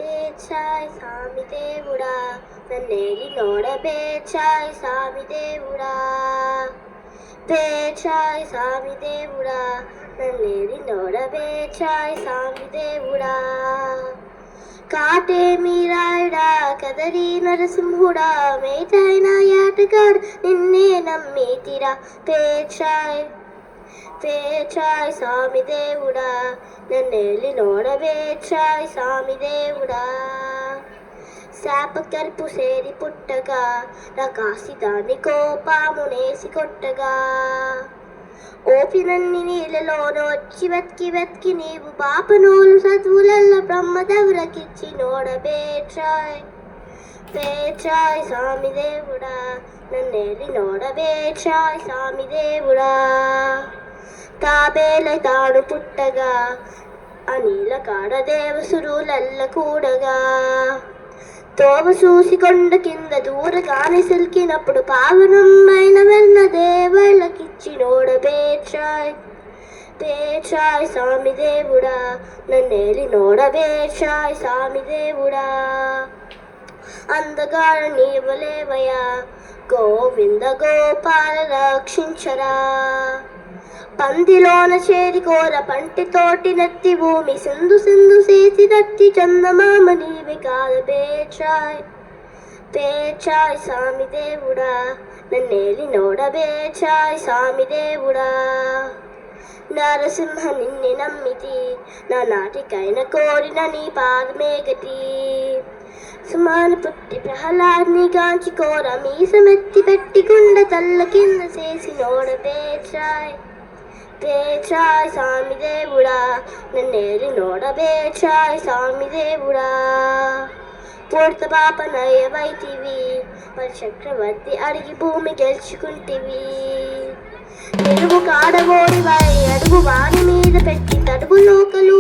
పేచాయ్ సామి దేవుడా నన్నేలి నోడబేచాయ్ సామి దేవుడా పేచాయ్ సామి దేవుడా నన్నేలి నోడబేచాయ్ సామి దేవుడా కాటే మీరాయుడా కదరి నరసింహుడా మేటైన యాటగాడు నిన్నే నమ్మేతిరా పేచాయ్ పేచాయ్ సామి దేవుడా నన్నేలి నోడబేచాయ్ సామి దేవుడా శాపకర్పు సేరి పుట్టగా నా కాసి దాన్ని కోపామునేసి కొట్టగా ఓపినన్ని నీళ్ళలోన వచ్చి వెతికి వెతికి నీవు పాపనోలు చదువులలో బ్రహ్మదవులకిచ్చి నోడబేచాయ్ పేచాయ్ సామి దేవుడా నన్నేలి నోడబేచాయ్ సామి దేవుడా తాబేల తాను పుట్టగా అనిల కాడ దేవసురులల్ల కూడగా తోవ చూసి కొండ కింద దూరగానే సిల్కినప్పుడు పావనమైన వెన్న దేవుళ్ళకిచ్చి నోడబేచాయ్ పేచాయ్ సామి దేవుడా నన్నేలి నోడబేచాయ్ సామి దేవుడా అందగాడ నీవలేవయా గోవింద గోపాల రక్షించరా పందిలోన చేరి కోర పంటితోటి నత్తి భూమి సింధు సింధు చేసి నత్తి చందమామ నీవి కాద పేచాయ్ పేచాయ్ సామి దేవుడా నన్నేలి నోడబేచాయ్ సామి దేవుడా నరసింహ నిన్ను నమ్మితి నా నాటికైన కోరిన నీ పాదమేగతి సుమాన పుట్టి ప్రహ్లాద్ని గాంచి కోర మీసమెత్తి పెట్టి గుండ తల్ల కింద చేసి నోడబేచాయ్ పేచాయ్ సామి దేవుడా నన్నేలి నోడబేచాయ్ సామి దేవుడా పూర్త పాపనయ్యవైతివి మరి చక్రవర్తి అడిగి భూమి గెలుచుకుంటివి తెలుగు కాడగోడివై అడుగు వాని మీద పెట్టి తడుగు లోకలు